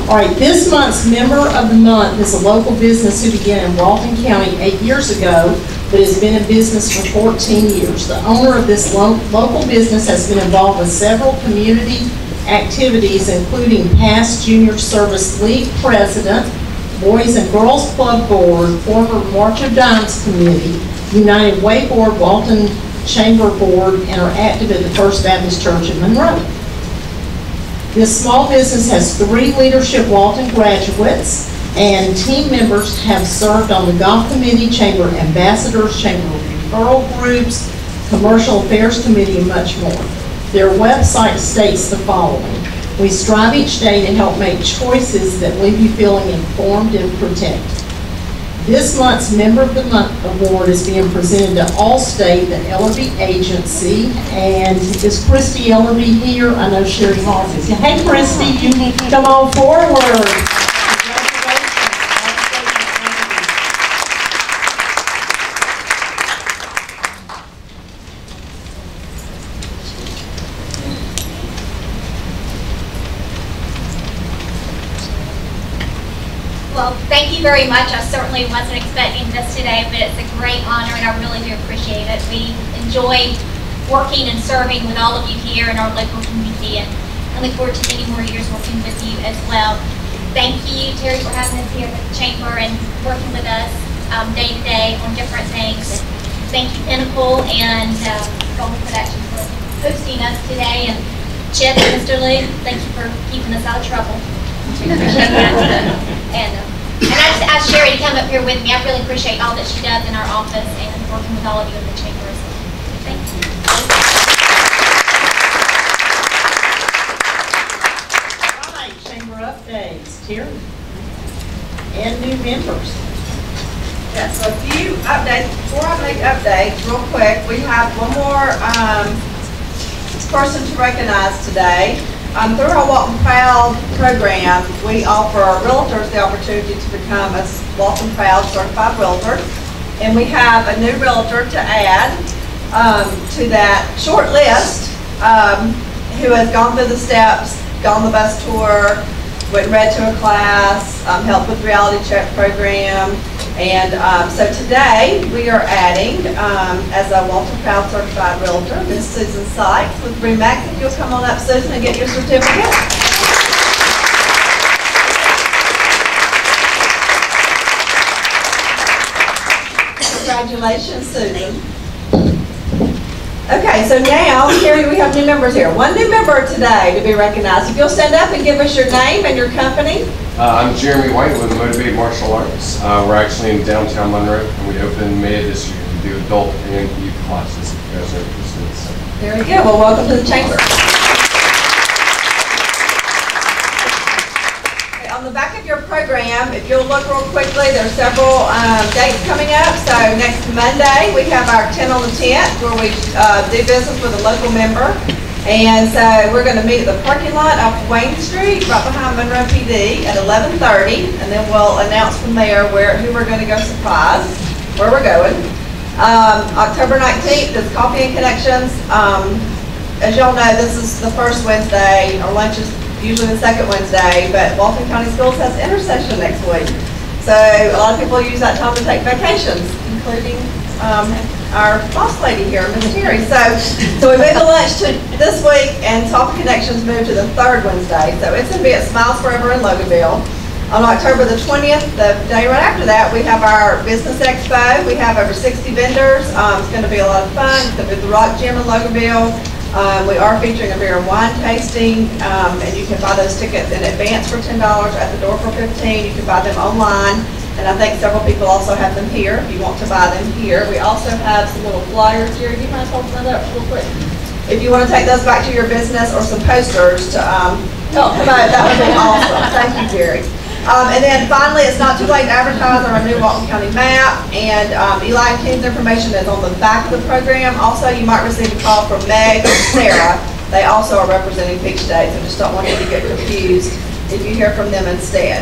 All right, this month's Member of the Month is a local business who began in Walton County 8 years ago, but has been in business for 14 years. The owner of this local business has been involved with several community activities, including past Junior Service League President, Boys and Girls Club Board, former March of Dimes Committee, United Way Board, Walton Chamber Board, and are active at the First Baptist Church in Monroe. This small business has 3 Leadership Walton graduates, and team members have served on the Golf Committee, Chamber Ambassadors, Chamber Referral Groups, Commercial Affairs Committee, and much more. Their website states the following: we strive each day to help make choices that leave you feeling informed and protected. This month's Member of the Month Award is being presented to Allstate, the Ellerby agency. And is Christy Ellerby here? I know Sherry Hawes is here. Hey, Christy, you need to come on forward. Well, thank you very much. I certainly wasn't expecting this today, but it's a great honor and I really do appreciate it. We enjoy working and serving with all of you here in our local community, and I look forward to many more years working with you as well. Thank you, Terry, for having us here at the Chamber and working with us day to day on different things. And thank you, Pinnacle and Golden Production, for hosting us today. And Chip and Mr. Lee, thank you for keeping us out of trouble. We appreciate that. And I just asked Sherry to come up here with me. I really appreciate all that she does in our office and working with all of you in the Chamber. Thank you. All right, Chamber updates. Terry. And new members. Yeah, so a few updates. Before I make updates, real quick, we have one more person to recognize today. Through our Walton Proud program, we offer our realtors the opportunity to become a Walton Proud certified realtor. And we have a new realtor to add to that short list who has gone through the steps, gone the bus tour, went and read to a class, helped with the reality check program. And so today we are adding, as a Walton Proud certified realtor, Ms. Susan Sykes with RE/MAX. If you'll come on up, Susan, and get your certificate. Congratulations, Susan. Okay, so now, Carrie, we have new members here. One new member today to be recognized. If you'll stand up and give us your name and your company. I'm Jeremy White with Motivate Martial Arts. We're actually in downtown Monroe, and we opened in May of this year. We do adult and youth classes if you guys are interested. So. Very good. Well, welcome to the chamber. Okay, on the back of your program, if you'll look real quickly, there's several dates coming up. So next Monday, we have our 10 on the 10th where we do business with a local member. And so we're going to meet at the parking lot off Wayne Street, right behind Monroe PD at 11:30, and then we'll announce from there who we're going to go surprise, where we're going. October 19th is Coffee and Connections. As y'all know, this is the first Wednesday. Our lunch is usually the second Wednesday, but Walton County Schools has intercession next week. So a lot of people use that time to take vacations, including our boss lady here, Ms. Terry. So we moved the lunch to this week, and Coffee Connections moved to the third Wednesday. So it's going to be at Smiles Forever in Loganville. On October the 20th, the day right after that, we have our Business Expo. We have over 60 vendors. It's going to be a lot of fun. It's going to be at the Rock Gym in Loganville. We are featuring a beer and wine tasting, and you can buy those tickets in advance for $10, at the door for $15. You can buy them online. And I think several people also have them here if you want to buy them here. We also have some little flyers here. Do you mind holding that up real quick? If you want to take those back to your business, or some posters to help promote, that would be awesome. Thank you, Jerry. And then finally, it's not too late to advertise on our new Walton County map. And Eli and King's information is on the back of the program. Also, you might receive a call from Meg or Sarah. They also are representing Peach State, so just don't want you to get confused if you hear from them instead.